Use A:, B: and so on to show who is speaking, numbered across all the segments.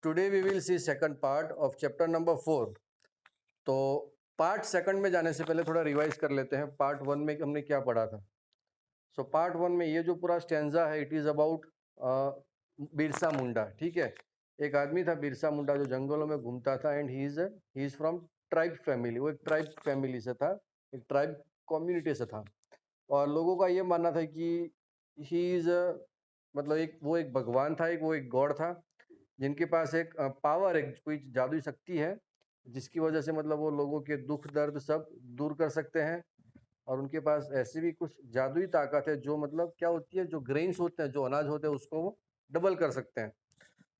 A: Today we will see second part of chapter number 4। तो part second में जाने से पहले थोड़ा रिवाइज कर लेते हैं पार्ट वन में हमने क्या पढ़ा था। सो पार्ट वन में ये जो पूरा स्टैंजा है it is about Birsa Munda. ठीक है, एक आदमी था बिरसा मुंडा जो जंगलों में घूमता था and he is from tribe family. वो एक ट्राइब फैमिली से था, एक ट्राइब कम्युनिटी से था। और लोगों का ये मानना था कि ही इज मतलब एक भगवान था, वो एक गॉड था जिनके पास एक पावर, एक कोई जादुई शक्ति है जिसकी वजह से मतलब वो लोगों के दुख दर्द सब दूर कर सकते हैं। और उनके पास ऐसी भी कुछ जादुई ताकत है जो मतलब क्या होती है, जो ग्रेन्स होते हैं, जो अनाज होते हैं उसको वो डबल कर सकते हैं।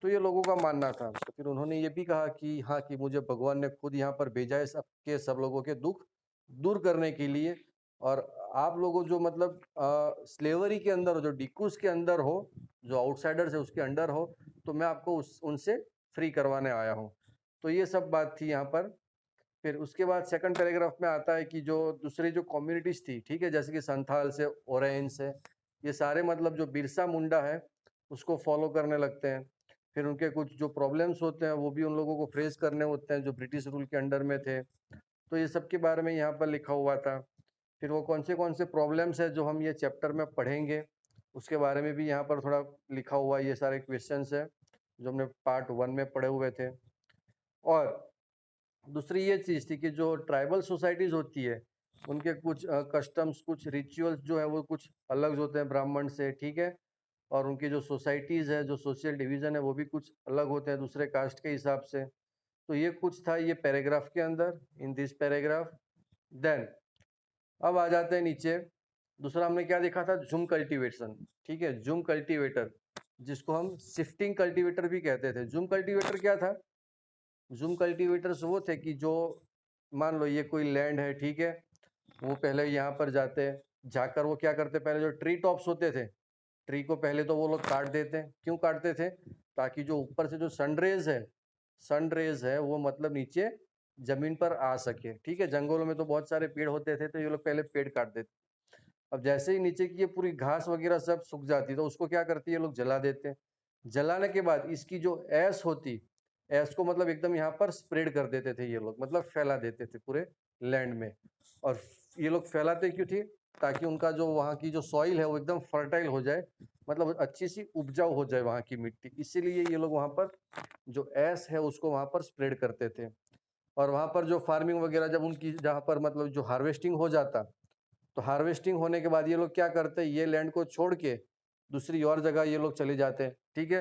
A: तो ये लोगों का मानना था। तो फिर उन्होंने ये भी कहा कि हाँ, कि मुझे भगवान ने खुद यहाँ पर भेजा है सबके सब लोगों के दुख दूर करने के लिए। और आप लोगों जो मतलब स्लेवरी के अंदर हो, जो डिकूस के अंदर हो, जो आउटसाइडर्स है उसके अंडर हो, तो मैं आपको उनसे फ्री करवाने आया हूँ। तो ये सब बात थी यहाँ पर। फिर उसके बाद सेकंड पैराग्राफ में आता है कि जो दूसरी जो कम्युनिटीज थी, ठीक है, जैसे कि संथाल से, ओरेंस है, ये सारे मतलब जो बिरसा मुंडा है उसको फॉलो करने लगते हैं। फिर उनके कुछ जो प्रॉब्लम्स होते हैं वो भी उन लोगों को फेस करने होते हैं जो ब्रिटिश रूल के अंडर में थे। तो ये सब के बारे में यहाँ पर लिखा हुआ था। फिर वो कौन से प्रॉब्लम्स है जो हम ये चैप्टर में पढ़ेंगे उसके बारे में भी यहाँ पर थोड़ा लिखा हुआ है। ये सारे क्वेश्चंस है जो हमने पार्ट वन में पढ़े हुए थे। और दूसरी ये चीज़ थी कि जो ट्राइबल सोसाइटीज़ होती है उनके कुछ कस्टम्स, कुछ रिचुअल्स जो है वो कुछ अलग होते हैं ब्राह्मण से, ठीक है। और उनकी जो सोसाइटीज़ है, जो सोशल डिवीज़न है वो भी कुछ अलग होते हैं दूसरे कास्ट के हिसाब से। तो ये कुछ था ये पैराग्राफ के अंदर, इन दिस पैराग्राफ। देन अब आ जाते हैं नीचे। दूसरा हमने क्या देखा था, जूम कल्टीवेशन। ठीक है, जूम कल्टीवेटर जिसको हम शिफ्टिंग कल्टीवेटर भी कहते थे। जूम कल्टीवेटर क्या था? जूम कल्टीवेटर्स वो थे कि जो मान लो ये कोई लैंड है, ठीक है, वो पहले यहाँ पर जाते हैं, जाकर वो क्या करते, पहले जो ट्री टॉप्स होते थे, ट्री को पहले तो वो लोग काट देते हैं। क्यों काटते थे? ताकि जो ऊपर से जो सनरेज है वो मतलब नीचे जमीन पर आ सके। ठीक है, जंगलों में तो बहुत सारे पेड़ होते थे तो ये लोग पहले पेड़ काट देते। अब जैसे ही नीचे की ये पूरी घास वगैरह सब सूख जाती तो उसको क्या करती है, ये लोग जला देते हैं। जलाने के बाद इसकी जो ऐश होती, ऐश को मतलब एकदम यहाँ पर स्प्रेड कर देते थे ये लोग, मतलब फैला देते थे पूरे लैंड में। और ये लोग फैलाते क्यों थे? ताकि उनका जो वहाँ की जो सॉइल है वो एकदम फर्टाइल हो जाए, मतलब अच्छी सी उपजाऊ हो जाए वहाँ की मिट्टी। इसीलिए ये लोग वहाँ पर जो ऐश है उसको वहाँ पर स्प्रेड करते थे। और वहाँ पर जो फार्मिंग वगैरह जब उनकी जहाँ पर मतलब जो हार्वेस्टिंग हो जाता, तो हार्वेस्टिंग होने के बाद ये लोग क्या करते हैं, ये लैंड को छोड़ के दूसरी और जगह ये लोग चले जाते हैं। ठीक है,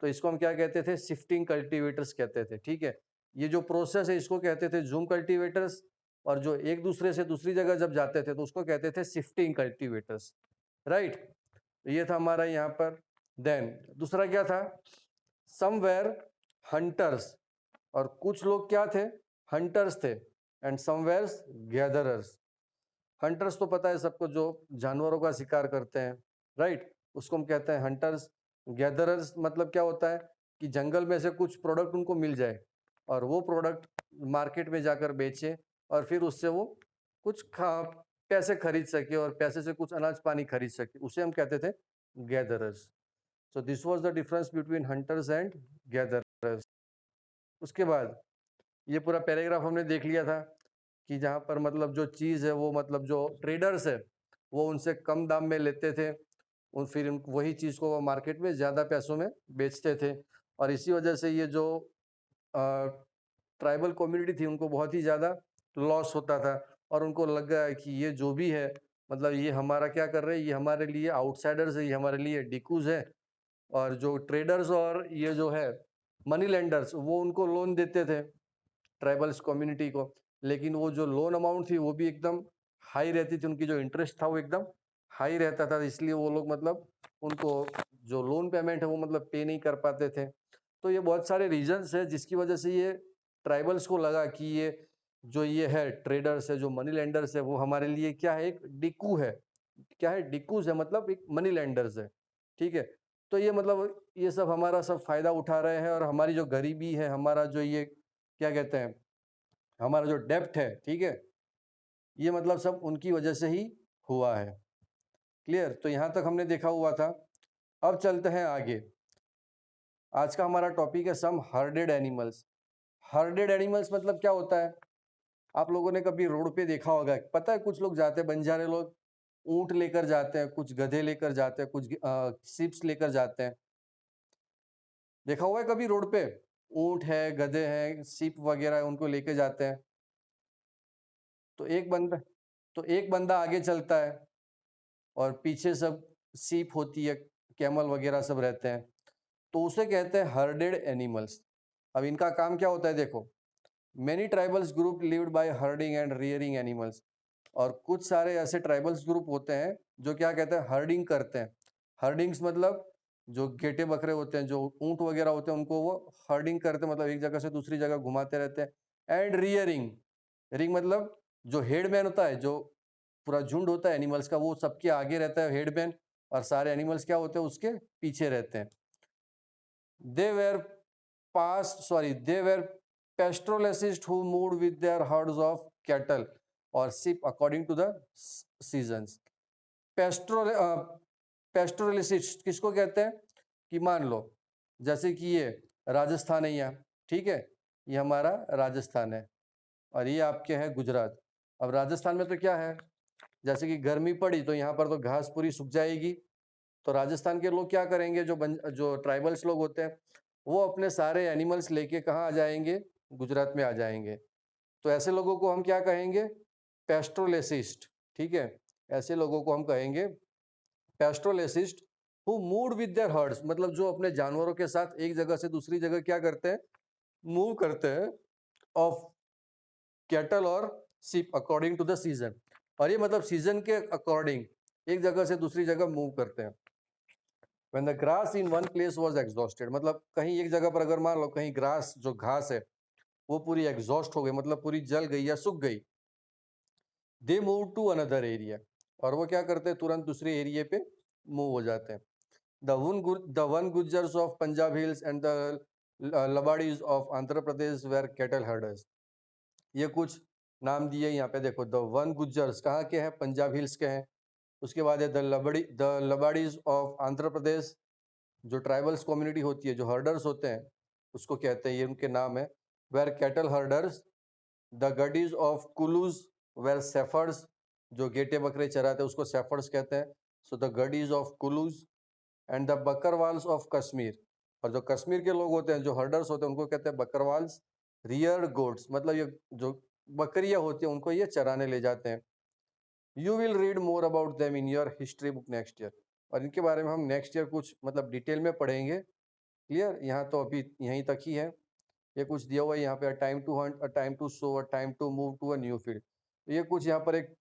A: तो इसको हम क्या कहते थे, शिफ्टिंग कल्टीवेटर्स कहते थे। ठीक है, ये जो प्रोसेस है इसको कहते थे जूम कल्टीवेटर्स। और जो एक दूसरे से दूसरी जगह जब जाते थे तो उसको कहते थे शिफ्टिंग कल्टीवेटर्स। राइट, ये था हमारा यहाँ पर। देन दूसरा क्या था, समवेयर हंटर्स। और कुछ लोग क्या थे, हंटर्स थे, एंड समवेयर्स गैदरर्स। हंटर्स तो पता है सबको, जो जानवरों का शिकार करते हैं, राइट, उसको हम कहते हैं हंटर्स। गैदरर्स मतलब क्या होता है कि जंगल में से कुछ प्रोडक्ट उनको मिल जाए और वो प्रोडक्ट मार्केट में जाकर बेचे और फिर उससे वो कुछ पैसे खरीद सके और पैसे से कुछ अनाज पानी खरीद सके, उसे हम कहते थे gatherers. So this was the difference between hunters and gatherers. उसके बाद ये पूरा पैराग्राफ हमने देख लिया था कि जहाँ पर मतलब जो चीज़ है वो मतलब जो ट्रेडर्स है वो उनसे कम दाम में लेते थे, उन फिर वही चीज़ को वो मार्केट में ज़्यादा पैसों में बेचते थे। और इसी वजह से ये जो ट्राइबल कम्युनिटी थी उनको बहुत ही ज़्यादा लॉस होता था। और उनको लग गया कि ये जो भी है मतलब ये हमारा क्या कर रहे हैं, ये हमारे लिए आउटसाइडर्स है, ये हमारे लिए डिकूज है। और जो ट्रेडर्स और ये जो है मनी लेंडर्स वो उनको लोन देते थे ट्राइबल्स कम्युनिटी को, लेकिन वो जो लोन अमाउंट थी वो भी एकदम हाई रहती थी, उनकी जो इंटरेस्ट था वो एकदम हाई रहता था, इसलिए वो लोग मतलब उनको जो लोन पेमेंट है वो मतलब पे नहीं कर पाते थे। तो ये बहुत सारे रीजंस है जिसकी वजह से ये ट्राइबल्स को लगा कि ये है ट्रेडर्स है, जो मनी लेंडर्स है, वो हमारे लिए क्या है, एक डिकू है। क्या है, डिकूज है, मतलब एक मनी लेंडर्स है। ठीक है, तो ये मतलब ये सब हमारा सब फायदा उठा रहे हैं और हमारी जो गरीबी है, हमारा जो ये क्या कहते हैं, हमारा जो डेप्थ है, ठीक है, ये मतलब सब उनकी वजह से ही हुआ है। क्लियर? तो यहाँ तक हमने देखा हुआ था। अब चलते हैं आगे। आज का हमारा टॉपिक है सम हर्डेड एनिमल्स। हर्डेड एनिमल्स मतलब क्या होता है? आप लोगों ने कभी रोड पे देखा होगा, पता है कुछ लोग जाते हैं, बंजारे लोग ऊंट लेकर जाते हैं, कुछ गधे लेकर जाते हैं, कुछ शिप्स लेकर जाते हैं। देखा हुआ है कभी रोड पे? ऊंट है, गधे हैं, शिप वगैरह है, उनको लेके जाते हैं। तो एक बंदा आगे चलता है और पीछे सब सीप होती है, कैमल वगैरह सब रहते हैं, तो उसे कहते हैं हर्डेड एनिमल्स। अब इनका काम क्या होता है देखो, many tribals group lived bye herding and rearing animals. और कुछ सारे ऐसे ट्राइबल्स ग्रुप होते हैं जो क्या कहते हैं, हर्डिंग करते हैं। हर्डिंग्स मतलब जो गेटे बकरे होते हैं, जो ऊंट वगैरह होते हैं, उनको वो हर्डिंग करते हैं, मतलब एक जगह से दूसरी जगह घुमाते रहते हैं। एंड रियरिंग, रिंग मतलब जो हेडमैन होता है, जो पूरा झुंड होता है एनिमल्स का, वो सबके आगे रहता है हेडमैन, और सारे एनिमल्स क्या होते हैं, उसके पीछे रहते हैं। They were they were pastoralists who moved with their herds of cattle or sheep according to the seasons. Pastoralist किसको कहते हैं? कि मान लो जैसे कि ये राजस्थान है, यहाँ ठीक है, ये हमारा राजस्थान है और ये आपके है गुजरात। अब राजस्थान में तो क्या है, जैसे कि गर्मी पड़ी तो यहाँ पर तो घास पूरी सूख जाएगी, तो राजस्थान के लोग क्या करेंगे, जो ट्राइबल्स लोग होते हैं, वो अपने सारे एनिमल्स लेके कहाँ आ जाएंगे, गुजरात में आ जाएंगे। तो ऐसे लोगों को हम क्या कहेंगे? पेस्ट्रोलेसिस्ट। ठीक है, ऐसे लोगों को हम कहेंगे pastoralists. Who move with their herds, मतलब जो अपने जानवरों के साथ एक जगह से दूसरी जगह क्या करते हैं, मूव करते हैं, ऑफ कैटल और sheep according to the season. और ये मतलब सीजन के अकॉर्डिंग एक जगह से दूसरी जगह मूव करते हैं। When the grass in one place was exhausted, मतलब कहीं एक जगह पर अगर मान लो कहीं ग्रास, जो घास है, वो पूरी एग्जॉस्ट हो गई, मतलब पूरी जल गई या सूख गई, they move to another area, और वो क्या करते हैं, तुरंत दूसरे एरिया पे मूव हो जाते हैं। The Van Gujjars of Punjab hills and the Labadis of Andhra Pradesh were cattle herders. ये कुछ नाम दिए यहाँ पे देखो, द वन गुज्जर्स कहाँ के हैं, पंजाब हिल्स के हैं। उसके बाद है द लबाडीज ऑफ आंध्र प्रदेश, जो ट्राइबल्स कम्युनिटी होती है, जो हर्डर्स होते हैं, उसको कहते हैं, ये उनके नाम है। Were cattle herders, the Gaddis of Kulu were shepherds, जो गेटे बकरे चराते हैं उसको सेफर्ड्स कहते हैं, so the Gaddis of Kulu. And the Bakarwals of Kashmir, और जो कश्मीर के लोग होते हैं, जो हर्डर्स होते हैं, उनको कहते हैं बकरवाल्स। रियर गोट्स, मतलब ये जो बकरियां होती हैं उनको ये चराने ले जाते हैं। You will read more about them in your history book next year, और इनके बारे में हम नेक्स्ट ईयर कुछ मतलब डिटेल में पढ़ेंगे। क्लियर? यहाँ तो अभी यहीं तक ही है। ये कुछ दिया हुआ है यहाँ पे, time to hunt, a time to sow, a time to move to a new field. ये कुछ यहाँ पर एक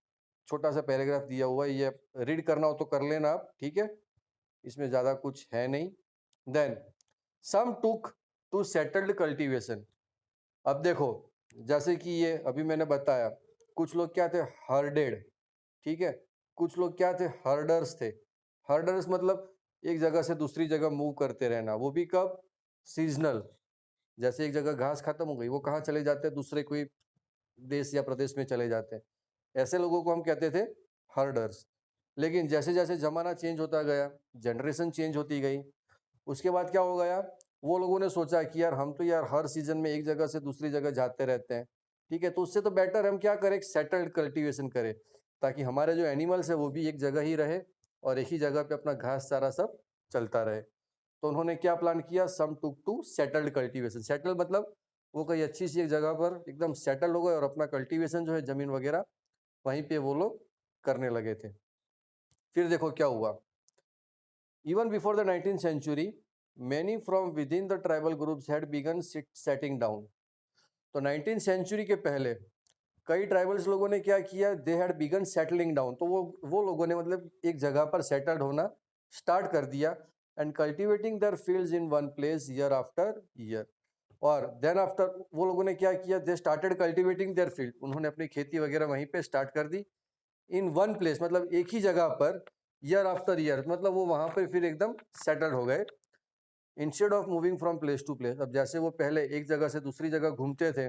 A: छोटा सा पैराग्राफ दिया हुआ है, ये रीड करना हो तो कर लेना आप, ठीक है, इसमें ज़्यादा कुछ है नहीं। Then some took to settled cultivation. अब देखो, जैसे कि ये अभी मैंने बताया, कुछ लोग क्या थे, हर्डेड, ठीक है, कुछ लोग क्या थे, हर्डर्स थे। हर्डर्स मतलब एक जगह से दूसरी जगह मूव करते रहना, वो भी कब, सीजनल। जैसे एक जगह घास खत्म हो गई, वो कहाँ चले जाते हैं, दूसरे कोई देश या प्रदेश में चले जाते हैं। ऐसे लोगों को हम कहते थे हर्डर्स। लेकिन जैसे जैसे जमाना चेंज होता गया, जनरेशन चेंज होती गई, उसके बाद क्या हो गया, वो लोगों ने सोचा कि यार हम तो यार हर सीजन में एक जगह से दूसरी जगह जाते रहते हैं, ठीक है, तो उससे तो बेटर हम क्या करें, सेटल्ड कल्टीवेशन करें, ताकि हमारे जो एनिमल्स है वो भी एक जगह ही रहे और एक ही जगह पे अपना घास चारा सब चलता रहे। तो उन्होंने क्या प्लान किया, सम took to settled cultivation. Settle मतलब वो कहीं अच्छी सी एक जगह पर एकदम सेटल हो गए और अपना कल्टीवेशन जो है, जमीन वगैरह वहीं पे वो लोग करने लगे थे। फिर देखो क्या हुआ, even before the 19th century many from within the tribal groups had begun setting down। तो 19th century के पहले कई ट्राइबल्स लोगों ने क्या किया, they had begun settling down, तो वो लोगों ने मतलब एक जगह पर सेटल्ड होना स्टार्ट कर दिया। And cultivating there fields in one place year after year, और देन आफ्टर वो लोगों ने क्या किया, they started cultivating their field, उन्होंने अपनी खेती वगैरह वहीं पे स्टार्ट कर दी। इन वन प्लेस मतलब एक ही जगह पर, ईयर आफ्टर ईयर, मतलब वो वहां पर फिर एकदम सेटल्ड हो गए, instead of moving from place to place. अब जैसे वो पहले एक जगह से दूसरी जगह घूमते थे,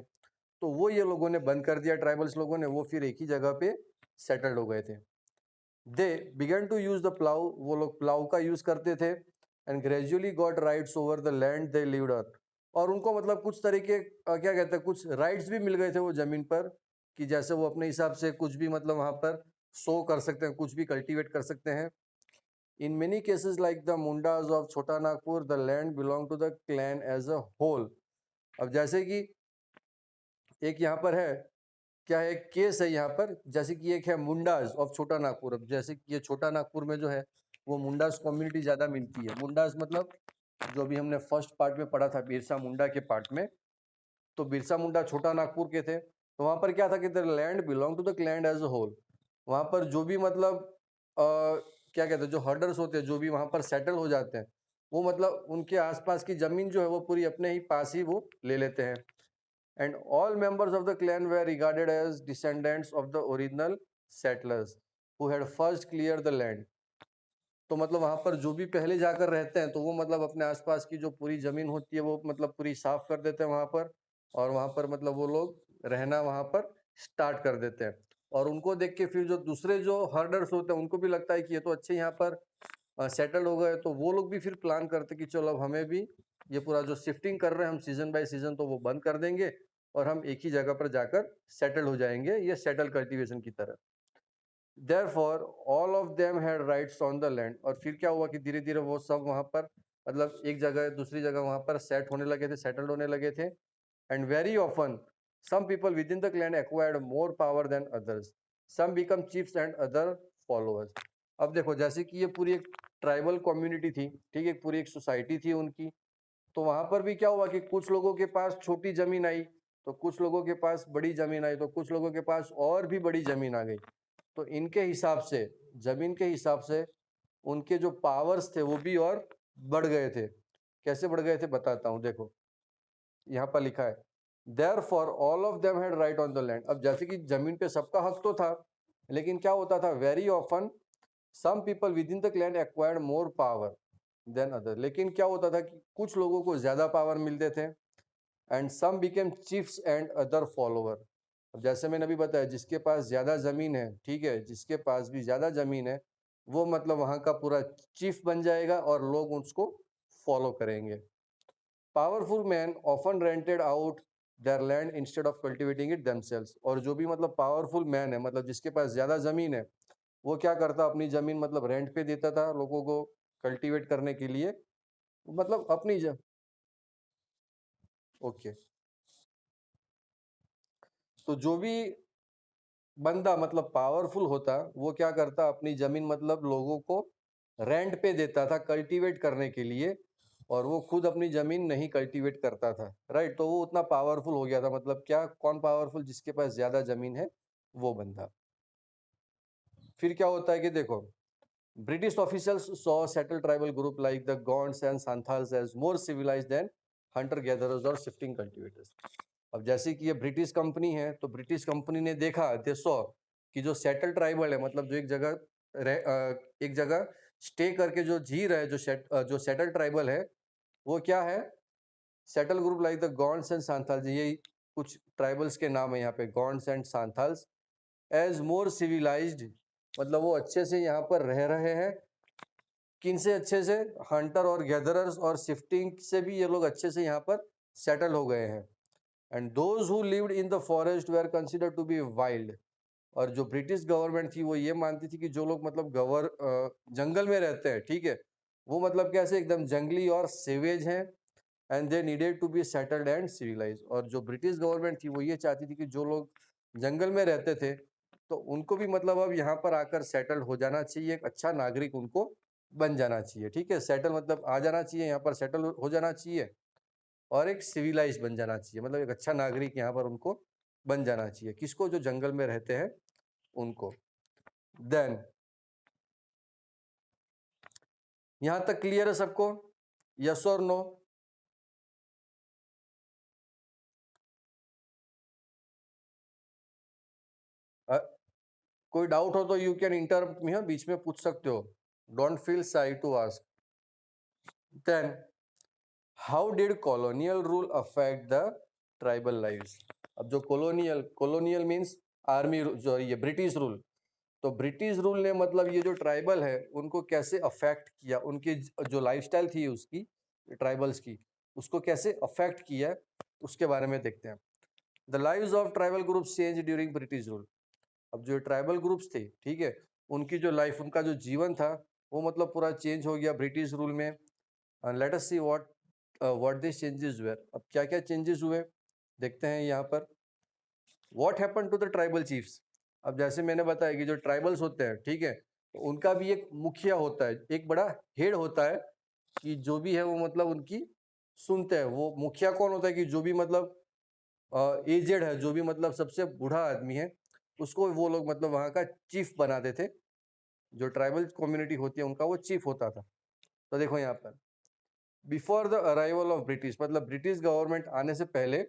A: तो वो ये लोगों ने बंद कर दिया, ट्राइबल्स लोगों ने, वो फिर एक ही जगह पे सेटल्ड हो गए थे। They began to use the plough, वो लोग प्लाउ का यूज करते थे। And gradually got rights over the land they lived on. और उनको मतलब कुछ तरीके क्या कहते हैं, कुछ राइट्स भी मिल गए थे वो जमीन पर, कि जैसे वो अपने हिसाब से कुछ भी मतलब वहां पर सो कर सकते हैं, कुछ भी कल्टीवेट कर सकते हैं। In many cases like the Mundas of Chota Nagpur the land belong to the clan as a whole. अब जैसे कि एक यहाँ पर है, क्या है, केस है यहाँ पर, जैसे कि एक है मुंडाज ऑफ छोटा नागपुर। अब जैसे कि ये छोटा नागपुर में जो है वो मुंडाज कम्युनिटी ज़्यादा मिलती है। मुंडाज मतलब जो भी हमने फर्स्ट पार्ट में पढ़ा था बिरसा मुंडा के पार्ट में, तो बिरसा मुंडा छोटा नागपुर के थे। तो वहाँ पर क्या था कि the land belong to the land as a whole. वहाँ पर जो भी मतलब क्या कहते हैं, जो हर्डर्स होते हैं, जो भी वहाँ पर सेटल हो जाते हैं, वो मतलब उनके आसपास की जमीन जो है वो पूरी अपने ही पास ही वो ले लेते हैं। and all members of the clan were regarded as descendants of the original settlers who had first cleared the land। तो मतलब वहां पर जो भी पहले जाकर रहते हैं तो वो मतलब अपने आसपास की जो पूरी जमीन होती है वो मतलब पूरी साफ कर देते हैं वहां पर, और वहां पर मतलब वो लोग रहना वहां पर स्टार्ट कर देते हैं। और उनको देख के फिर जो दूसरे जो हर्डर्स होते हैं उनको भी लगता है कि ये तो अच्छे यहाँ पर सेटल हो गए, तो वो लोग भी फिर प्लान करते कि चलो अब हमें भी ये पूरा जो शिफ्टिंग कर रहे हैं हम सीजन बाय सीजन, तो वो बंद कर देंगे और हम एक ही जगह पर जाकर सेटल हो जाएंगे, ये सेटल कल्टीवेशन की तरह। Therefore, all of them had rights on the land। और फिर क्या हुआ कि धीरे धीरे वो सब वहां पर मतलब एक जगह दूसरी जगह वहां पर सेट होने लगे थे, सेटल्ड होने लगे थे। And very often some people within the clan acquired more power than others, some become chiefs and other followers। अब देखो जैसे कि ये पूरी एक ट्राइबल कम्युनिटी थी, ठीक है, पूरी एक सोसाइटी थी उनकी। तो वहां पर भी क्या हुआ कि कुछ लोगों के पास छोटी जमीन आई, तो कुछ लोगों के पास बड़ी जमीन आई, तो कुछ लोगों के पास और भी बड़ी जमीन आ गई। तो इनके हिसाब से, जमीन के हिसाब से उनके जो पावर्स थे वो भी और बढ़ गए थे। कैसे बढ़ गए थे बताता हूं, देखो यहाँ पर लिखा है therefore all of them had right on the land. अब जैसे कि जमीन पे सबका हक तो था, लेकिन क्या होता था, very often some people within the clan acquired more power than other. लेकिन क्या होता था कि कुछ लोगों को ज्यादा पावर मिलते थे, and some became chiefs and other follower. अब जैसे मैंने अभी बताया, जिसके पास ज्यादा जमीन है, ठीक है, जिसके पास भी ज्यादा जमीन है वो मतलब वहां का पूरा चीफ बन जाएगा और लोग उसको फॉलो करेंगे। Powerful man often rented out there land instead of cultivating it themselves. और जो भी मतलब पावरफुल मैन है, मतलब जिसके पास ज्यादा जमीन है, वो क्या करता, अपनी जमीन मतलब रेंट पे देता था लोगों को कल्टीवेट करने के लिए, मतलब अपनी ओके। तो जो भी बंदा मतलब पावरफुल होता, वो क्या करता, अपनी जमीन मतलब लोगों को रेंट पे देता था कल्टीवेट करने के लिए, और वो खुद अपनी जमीन नहीं कल्टीवेट करता था, राइट। तो वो उतना पावरफुल हो गया था। मतलब क्या, कौन पावरफुल, जिसके पास ज्यादा जमीन है वो बंदा। फिर क्या होता है कि देखो, British officials saw settle tribal group like the Gonds and Santhals as more civilised than hunter gatherers और शिफ्टिंग कल्टीवेटर्स। अब जैसे कि ये ब्रिटिश कंपनी है, तो ब्रिटिश कंपनी ने देखा, दे सॉ कि जो सेटल ट्राइबल है, मतलब जो एक जगह स्टे करके जो जी रहे, जो सेटल ट्राइबल है, वो क्या है, settle group like the Gonds and Santhals, ये कुछ ट्राइबल्स के नाम है यहाँ पे, Gonds and Santhals, as more civilised, मतलब वो अच्छे से यहाँ पर रह रहे हैं। किन से अच्छे से, हंटर और गैदरर्स और शिफ्टिंग से भी ये लोग अच्छे से यहाँ पर सेटल हो गए हैं। And those who lived in the forest were considered to be wild. और जो ब्रिटिश गवर्नमेंट थी वो ये मानती थी कि जो लोग मतलब जंगल में रहते हैं, ठीक है, वो मतलब कैसे एकदम जंगली और सेवेज हैं, and they needed to be settled and civilise. और जो ब्रिटिश गवर्नमेंट थी वो ये चाहती थी कि जो लोग जंगल में रहते थे तो उनको भी मतलब अब यहाँ पर आकर सेटल्ड हो जाना चाहिए, एक अच्छा नागरिक उनको बन जाना चाहिए, ठीक है, सेटल मतलब आ जाना चाहिए, यहाँ पर सेटल हो जाना चाहिए, और एक सिविलाइज बन जाना चाहिए, मतलब एक अच्छा नागरिक यहाँ पर उनको बन जाना चाहिए। किसको, जो जंगल में रहते हैं उनको। देन यहां तक क्लियर है सबको, यस और नो? कोई डाउट हो तो यू कैन इंटरप्ट मी, बीच में पूछ सकते हो, don't feel shy to ask. Then how did colonial rule affect the tribal lives. अब जो कॉलोनियल मींस आर्मी, जो ये ब्रिटिश रूल, तो ब्रिटिश रूल ने मतलब ये जो ट्राइबल है उनको कैसे अफेक्ट किया, उनकी जो लाइफस्टाइल थी उसकी, ट्राइबल्स की, उसको कैसे अफेक्ट किया, उसके बारे में देखते हैं। The lives of tribal groups change during British rule. अब जो ट्राइबल ग्रुप्स थे, ठीक है, उनकी जो लाइफ, उनका जो जीवन था, वो मतलब पूरा चेंज हो गया ब्रिटिश रूल में। Let us see what this changes were. अब क्या क्या चेंजेस हुए देखते हैं यहाँ पर। What happen to the tribal chiefs. अब जैसे मैंने बताया कि जो ट्राइबल्स होते हैं, ठीक है, तो उनका भी एक मुखिया होता है, एक बड़ा हेड होता है कि जो भी है वो मतलब उनकी सुनते हैं। वो मुखिया कौन होता है कि जो भी मतलब एजेड है, जो भी मतलब सबसे बूढ़ा आदमी है, उसको वो लोग मतलब वहाँ का चीफ बनाते थे। जो ट्राइबल कम्युनिटी होती है उनका वो चीफ होता था। तो देखो यहाँ पर, before the arrival of British, मतलब ब्रिटिश गवर्नमेंट आने से पहले,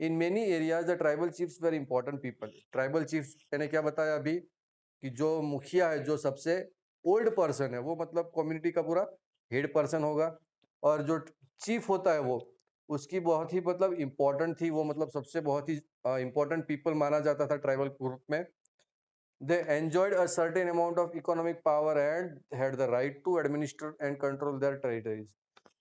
A: in many areas the tribal chiefs were important people. Tribal chiefs मैंने क्या बताया अभी कि जो मुखिया है, जो सबसे ओल्ड पर्सन है, वो मतलब कम्युनिटी का पूरा हेड पर्सन होगा। और जो चीफ होता है वो, उसकी बहुत ही मतलब इम्पोर्टेंट थी, वो मतलब सबसे बहुत ही इम्पोर्टेंट पीपल माना जाता था ट्राइबल ग्रुप में। They enjoyed a certain amount of economic power and had the right to administer and control their territories.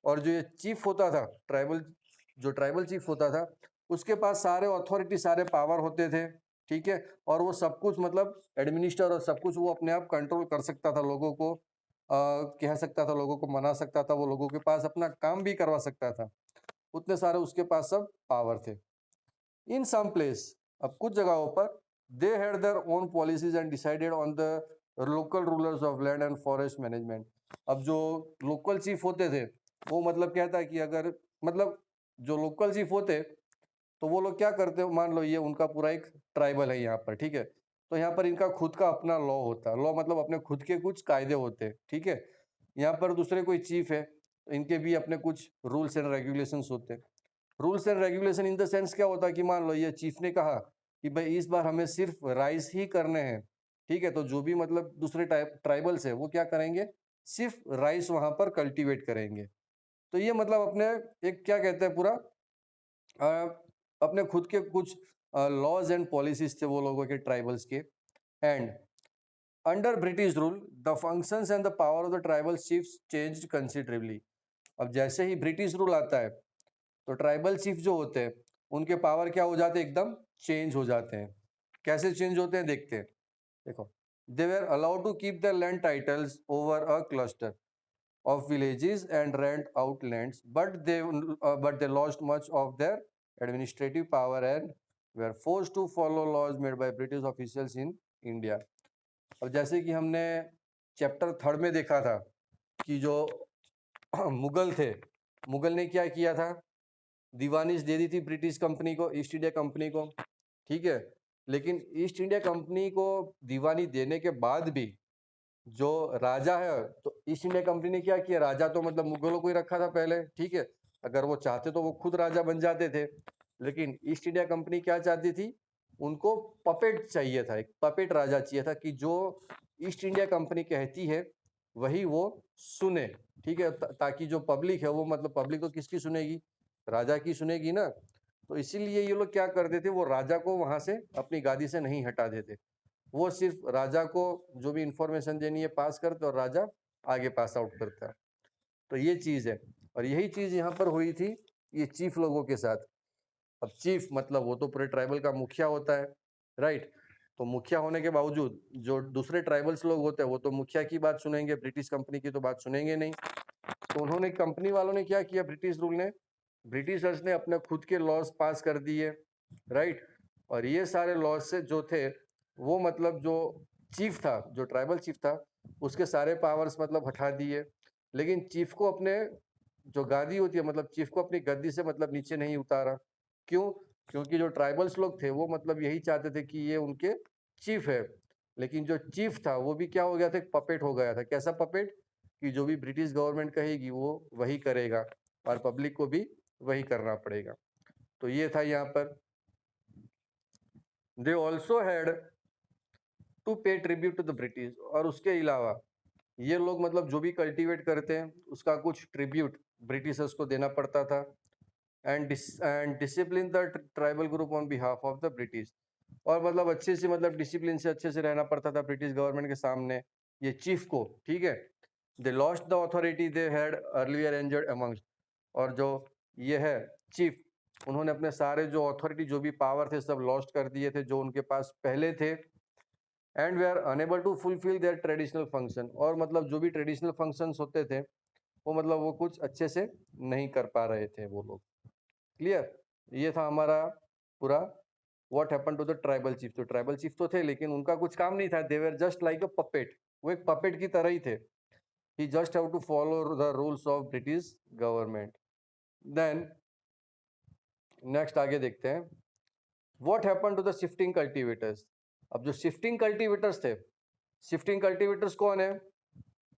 A: और जो ये चीफ होता था, ट्राइबल चीफ होता था, उसके पास सारे अथॉरिटी, सारे पावर होते थे, ठीक है, और वो सब कुछ मतलब एडमिनिस्टर और सब कुछ वो अपने आप कंट्रोल कर सकता था, लोगों को कह सकता था, लोगों को मना सकता था, वो लोगों के पास अपना काम भी करवा सकता था। उतने सारे उसके पास सब पावर थे। इन सम प्लेस, अब कुछ जगहों पर, they had their own policies and decided on the local rulers of land and forest management. अब जो लोकल चीफ होते थे, वो मतलब क्या था कि अगर मतलब जो लोकल चीफ होते, तो वो लोग क्या करते हो, मान लो ये उनका पूरा एक ट्राइबल है यहाँ पर, ठीक है, तो यहाँ पर इनका खुद का अपना लॉ होता है। लॉ मतलब अपने खुद के कुछ कायदे होते हैं, ठीक है। यहाँ पर दूसरे कोई चीफ है, तो इनके भी अपने कुछ रूल्स एंड रेगुलेशंस होते हैं। Rules and regulation in the sense क्या होता है कि मान लो ये चीफ ने कहा कि भाई इस बार हमें सिर्फ राइस ही करने हैं, ठीक है, तो जो भी मतलब दूसरे ट्राइबल्स है वो क्या करेंगे, सिर्फ राइस वहां पर कल्टीवेट करेंगे। तो ये मतलब अपने एक क्या कहते हैं पूरा अपने खुद के कुछ लॉज एंड पॉलिसीज थे वो लोगों के, ट्राइबल्स के। And under British rule the functions and the power of the tribal chiefs changed considerably. अब जैसे ही ब्रिटिश रूल आता है, तो ट्राइबल चीफ जो होते हैं, उनके पावर क्या हो जाते हैं, एकदम चेंज हो जाते हैं। कैसे चेंज होते हैं देखते हैं। देखो, they were allowed to keep the land titles over a cluster of villages and rent out lands, but they lost much of their administrative power and were forced to follow laws made by British officials in India. अब जैसे कि हमने chapter third में देखा था कि जो मुगल थे, मुगल ने क्या किया था, दीवानिश दे दी थी ब्रिटिश कंपनी को, ईस्ट इंडिया कंपनी को, ठीक है। लेकिन ईस्ट इंडिया कंपनी को दीवानी देने के बाद भी जो राजा है, तो ईस्ट इंडिया कंपनी ने क्या किया, राजा तो मतलब मुगलों को ही रखा था पहले, ठीक है, अगर वो चाहते तो वो खुद राजा बन जाते थे। लेकिन ईस्ट इंडिया कंपनी क्या चाहती थी, उनको पपेट चाहिए था, एक पपेट राजा चाहिए था कि जो ईस्ट इंडिया कंपनी कहती है वही वो सुने, ठीक है, ताकि जो पब्लिक है वो मतलब पब्लिक तो किसकी सुनेगी, राजा की सुनेगी ना। तो इसीलिए ये लोग क्या करते थे, वो राजा को वहां से अपनी गादी से नहीं हटा देते, वो सिर्फ राजा को जो भी इंफॉर्मेशन देनी है पास करते और राजा आगे पास आउट करता है। तो ये चीज है, और यही चीज यहाँ पर हुई थी ये चीफ लोगों के साथ। अब चीफ मतलब वो तो पूरे ट्राइबल का मुखिया होता है, राइट। तो मुखिया होने के बावजूद जो दूसरे ट्राइबल्स लोग होते हैं वो तो मुखिया की बात सुनेंगे, ब्रिटिश कंपनी की तो बात सुनेंगे नहीं। तो उन्होंने, कंपनी वालों ने क्या किया, ब्रिटिश रूल ने, ब्रिटिशर्स ने अपने खुद के लॉज पास कर दिए, राइट। और ये सारे लॉज से जो थे, वो मतलब जो चीफ था, जो ट्राइबल चीफ था, उसके सारे पावर्स मतलब हटा दिए। लेकिन चीफ को अपने जो गादी होती है, मतलब चीफ को अपनी गद्दी से मतलब नीचे नहीं उतारा। क्यों? क्योंकि जो ट्राइबल्स लोग थे वो मतलब यही चाहते थे कि ये उनके चीफ है। लेकिन जो चीफ था वो भी क्या हो गया था, एक पपेट हो गया था। कैसा पपेट? कि जो भी ब्रिटिश गवर्नमेंट कहेगी वो वही करेगा, और पब्लिक को भी वही करना पड़ेगा। तो ये था यहाँ पर। दे ऑल्सो हैड टू पे ट्रिब्यूट टू द ब्रिटिश। और उसके अलावा ये लोग मतलब जो भी कल्टीवेट करते हैं उसका कुछ ट्रिब्यूट ब्रिटिशर्स को देना पड़ता था। And discipline the tribal group on behalf of the British. और मतलब अच्छे से मतलब डिसिप्लिन से अच्छे से रहना पड़ता था ब्रिटिश गवर्नमेंट के सामने ये चीफ को, ठीक है। They lost the authority they had earlier enjoyed amongst, और जो ये है चीफ, उन्होंने अपने सारे जो अथॉरिटी जो भी पावर थे सब लॉस्ट कर दिए थे जो उनके पास पहले थे। एंड वे are unable to fulfil their traditional function, और मतलब जो भी ट्रेडिशनल फंक्शंस होते थे वो मतलब वो कुछ अच्छे से नहीं कर पा रहे थे वो लोग। क्लियर? ये था हमारा पूरा what happened to the tribal chief. तो ट्राइबल चीफ तो थे लेकिन उनका कुछ काम नहीं था, they were just like a puppet, वो एक पपेट की तरह ही थे। He just have to follow the rules of British government. Then next आगे देखते हैं what happened to the shifting cultivators. अब जो शिफ्टिंग कल्टीवेटर्स थे, शिफ्टिंग कल्टीवेटर्स कौन है,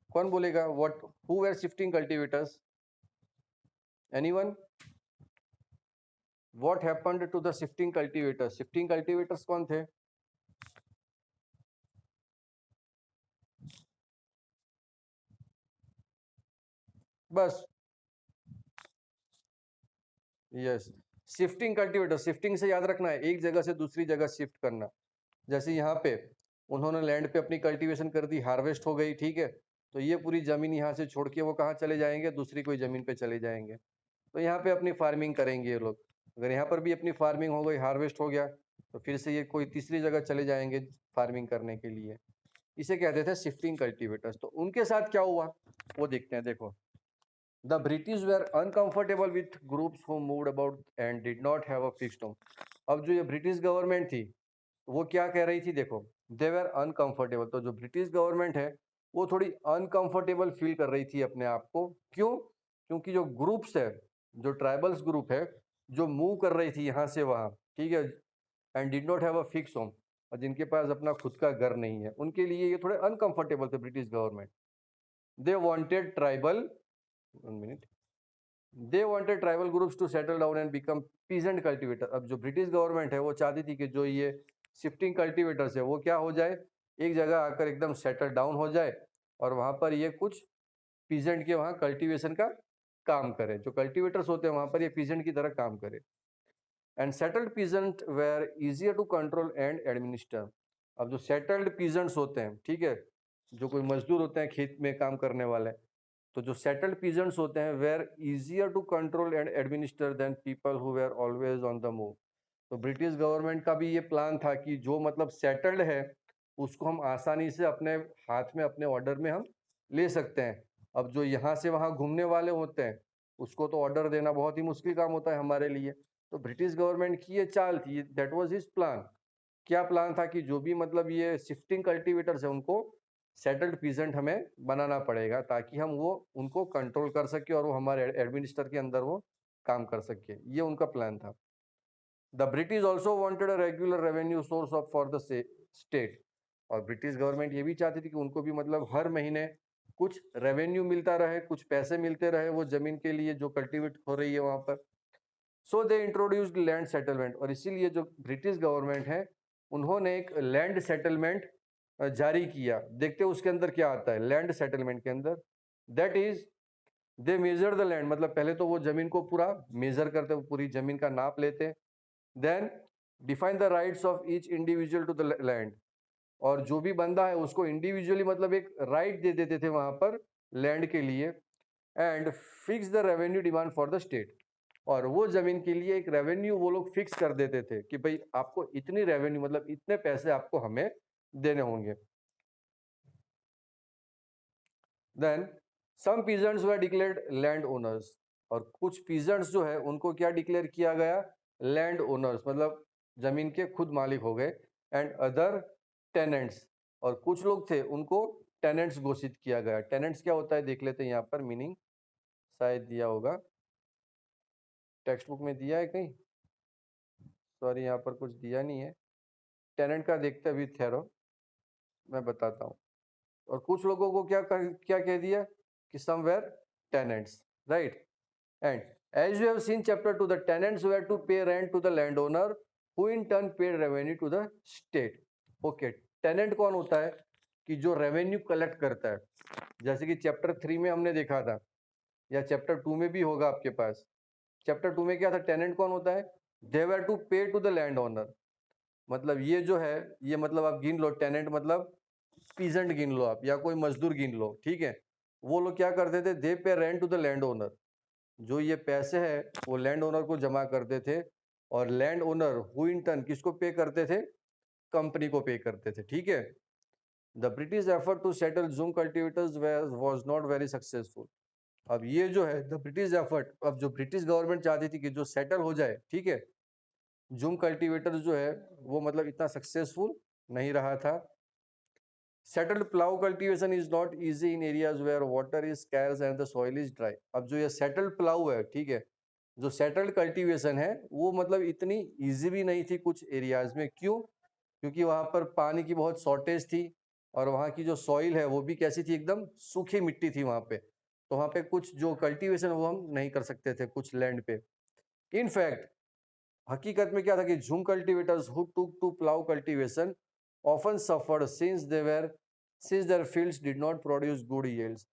A: कौन बोलेगा? What, who were shifting cultivators? Anyone? What happened to the shifting cultivators? Shifting cultivators कौन थे? बस, यस, शिफ्टिंग कल्टीवेटर। शिफ्टिंग से याद रखना है एक जगह से दूसरी जगह शिफ्ट करना। जैसे यहाँ पे उन्होंने लैंड पे अपनी कल्टीवेशन कर दी, हार्वेस्ट हो गई, ठीक है, तो ये पूरी जमीन यहाँ से छोड़ के वो कहाँ चले जाएंगे? दूसरी कोई जमीन पे चले जाएंगे। तो यहाँ पे अपनी फार्मिंग करेंगे ये लोग। अगर यहाँ पर भी अपनी फार्मिंग हो गई, हार्वेस्ट हो गया, तो फिर से ये कोई तीसरी जगह चले जाएंगे फार्मिंग करने के लिए। इसे कहते थे शिफ्टिंग कल्टीवेटर्स। तो उनके साथ क्या हुआ वो देखते हैं। देखो, the British were uncomfortable with groups who moved about and did not have a fixed home. अब जो ये ब्रिटिश गवर्नमेंट थी वो क्या कह रही थी? देखो, दे वेर अनकंफर्टेबल। तो जो ब्रिटिश गवर्नमेंट है वो थोड़ी अनकंफर्टेबल फील कर रही थी अपने आप को। क्यों? क्योंकि जो ग्रुप्स है, जो ट्राइबल्स ग्रुप है, जो मूव कर रही थी यहाँ से वहाँ, ठीक है, and did not have a fix home, और जिनके पास अपना खुद का घर नहीं है, उनके लिए ये थोड़े अनकंफर्टेबल थे British government. They wanted tribal, 1 minute, they wanted tribal groups to settle down and become peasant cultivator. अब जो ब्रिटिश गवर्नमेंट है वो चाहती थी कि जो ये शिफ्टिंग कल्टीवेटर्स है वो क्या हो जाए, एक जगह आकर एकदम सेटल डाउन हो जाए, और वहाँ पर ये कुछ पीजेंट के वहाँ कल्टीवेशन का काम करे। जो कल्टीवेटर्स होते हैं वहाँ पर ये पीजेंट की तरह काम करे। And settled peasant were easier to control and administer. अब जो सेटल्ड पीजेंट्स होते हैं, ठीक है, जो कोई मजदूर होते हैं खेत में काम करने वाले, तो जो सेटल्ड पीजेंट्स होते हैं were easier to control and administer than people who were always on the move. तो ब्रिटिश गवर्नमेंट का भी ये प्लान था कि जो मतलब सेटल्ड है उसको हम आसानी से अपने हाथ में, अपने ऑर्डर में हम ले सकते हैं। अब जो यहाँ से वहाँ घूमने वाले होते हैं उसको तो ऑर्डर देना बहुत ही मुश्किल काम होता है हमारे लिए। तो ब्रिटिश गवर्नमेंट की ये चाल थी, दैट वाज हिज प्लान। क्या प्लान था? कि जो भी मतलब ये शिफ्टिंग कल्टीवेटर्स है उनको सेटल्ड पीजेंट हमें बनाना पड़ेगा ताकि हम वो उनको कंट्रोल कर सके और वो हमारे एडमिनिस्टर के अंदर वो काम कर सके। ये उनका प्लान था। The British also wanted a regular revenue source of for the state. और ब्रिटिश गवर्नमेंट ये भी चाहती थी कि उनको भी मतलब हर महीने कुछ रेवेन्यू मिलता रहे, कुछ पैसे मिलते रहे वो जमीन के लिए जो कल्टीवेट हो रही है वहां पर। सो दे इंट्रोड्यूस्ड लैंड सेटलमेंट, और इसीलिए जो ब्रिटिश गवर्नमेंट है उन्होंने एक लैंड सेटलमेंट जारी किया। देखते हैं उसके अंदर क्या आता है लैंड सेटलमेंट के अंदर। That is, they measure the land, मतलब पहले तो वो जमीन को पूरा मेजर करते, वो पूरी जमीन का नाप लेते। Then define the rights of each individual to the land, और जो भी बंदा है उसको इंडिविजुअली मतलब एक राइट दे देते थे वहां पर लैंड के लिए। And fix the revenue demand for the state, और वो जमीन के लिए एक रेवेन्यू वो लोग फिक्स कर देते थे कि भाई आपको इतनी रेवेन्यू मतलब इतने पैसे आपको हमें देने होंगे। Then some peasants were declared land owners, और कुछ पीजेंट्स जो है उनको क्या डिक्लेयर किया गया? लैंड ओनर्स, मतलब जमीन के खुद मालिक हो गए। एंड अदर टेनेंट्स, और कुछ लोग थे उनको टेनेंट्स घोषित किया गया। टेनेंट्स क्या होता है देख लेते हैं, यहाँ पर मीनिंग शायद दिया होगा, टेक्स्ट बुक में दिया है कहीं, सॉरी यहाँ पर कुछ दिया नहीं है। टेनेंट का देखते अभी ठहरो, मैं बताता हूँ। और कुछ लोगों को क्या कह दिया कि somewhere tenants, right. And as you have seen chapter 2, the tenants were to pay rent to the land owner who in turn paid revenue to the state. Okay, tenant कौन होता है? कि जो रेवेन्यू कलेक्ट करता है। जैसे कि chapter 3 में हमने देखा था, या चैप्टर 2 में भी होगा आपके पास। चैप्टर 2 में क्या था? टेनेंट कौन होता है? दे वेर टू पे टू द लैंड ओनर, मतलब ये जो है, ये मतलब आप गिन लो, टेनेंट मतलब पीजेंट गिन लो आप, या कोई मजदूर गिन लो, ठीक है। वो लोग क्या करते थे, they pay rent to the land owner. जो ये पैसे है वो लैंड ओनर को जमा करते थे, और land owner who in turn किसको पे करते थे, कंपनी को पे करते थे, ठीक है। The British effort to settle jhum cultivators was not very successful. अब ये जो है द ब्रिटिश एफर्ट, अब जो ब्रिटिश गवर्नमेंट चाहती थी कि जो सेटल हो जाए, ठीक है, जूम कल्टीवेटर जो है वो मतलब इतना सक्सेसफुल नहीं रहा था। Settled plough cultivation is not easy in areas where water is scarce and the soil is dry. अब जो ये सेटल्ड प्लाउ है, ठीक है, जो सेटल्ड कल्टीवेशन है वो मतलब इतनी इजी भी नहीं थी कुछ एरियाज में। क्यों? क्योंकि वहां पर पानी की बहुत शॉर्टेज थी, और वहाँ की जो सॉइल है वो भी कैसी थी, एकदम सूखी मिट्टी थी वहाँ पे। तो वहाँ पे कुछ जो कल्टीवेशन वो हम नहीं कर सकते थे कुछ लैंड पे। इनफैक्ट हकीकत में क्या था कि jhum cultivators who took to plough cultivation often suffered since their fields did not produce good yields.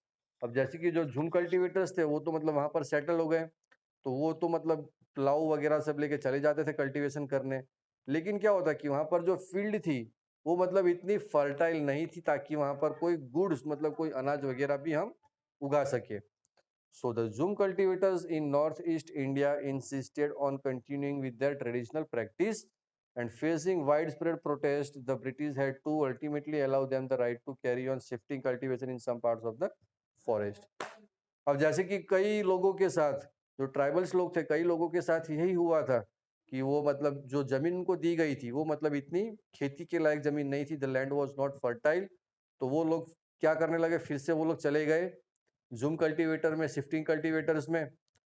A: अब जैसे कि जो झूम कल्टीवेटर्स थे वो तो मतलब वहां पर सेटल हो गए, तो वो तो मतलब प्लाऊ वगैरह सब लेके चले जाते थे कल्टीवेशन करने। लेकिन क्या होता कि वहां पर जो फील्ड थी वो मतलब इतनी फर्टाइल नहीं थी ताकि वहां पर कोई गुड्स मतलब कोई अनाज वगैरह भी हम उगा सके। So the Zoom cultivators in northeast India insisted on continuing with their traditional practice, and facing widespread protest, the British had to ultimately allow them the right to carry on shifting cultivation in some parts of the forest. अब जैसे कि कई लोगों के साथ, जो tribals लोग थे, कई लोगों के साथ यही हुआ था कि वो मतलब जो जमीन उनको दी गई थी वो मतलब इतनी खेती के लायक जमीन नहीं थी, the land was not fertile. तो वो लोग क्या करने लगे, फिर से वो लोग चले गए जूम कल्टीवेटर में, शिफ्टिंग कल्टीवेटर्स में,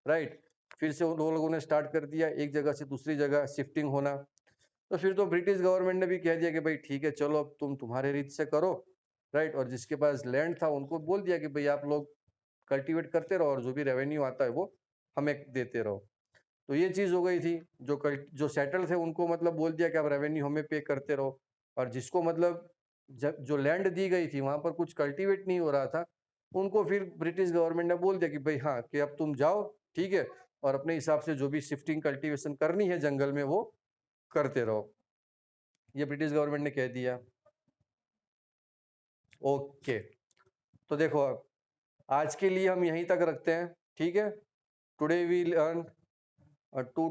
A: राइट। फिर से उन लोगों ने स्टार्ट कर दिया एक जगह से दूसरी जगह शिफ्टिंग होना। तो फिर तो ब्रिटिश गवर्नमेंट ने भी कह दिया कि भाई ठीक है, चलो अब तुम तुम्हारे रीत से करो, राइट। और जिसके पास लैंड था उनको बोल दिया कि भाई आप लोग कल्टीवेट करते रहो और जो भी रेवेन्यू आता है वो हमें देते रहो। तो ये चीज़ हो गई थी। जो सेटल थे उनको मतलब बोल दिया कि आप रेवेन्यू हमें पे करते रहो, और जिसको मतलब जब जो लैंड दी गई थी वहां पर कुछ कल्टीवेट नहीं हो रहा था, उनको फिर ब्रिटिश गवर्नमेंट ने बोल दिया कि भाई हाँ, कि अब तुम जाओ, ठीक है, और अपने हिसाब से जो भी शिफ्टिंग कल्टीवेशन करनी है जंगल में वो करते रहो। ये ब्रिटिश गवर्नमेंट ने कह दिया। ओके, तो देखो अब आज के लिए हम यहीं तक रखते हैं, ठीक है। Today we learn 2 to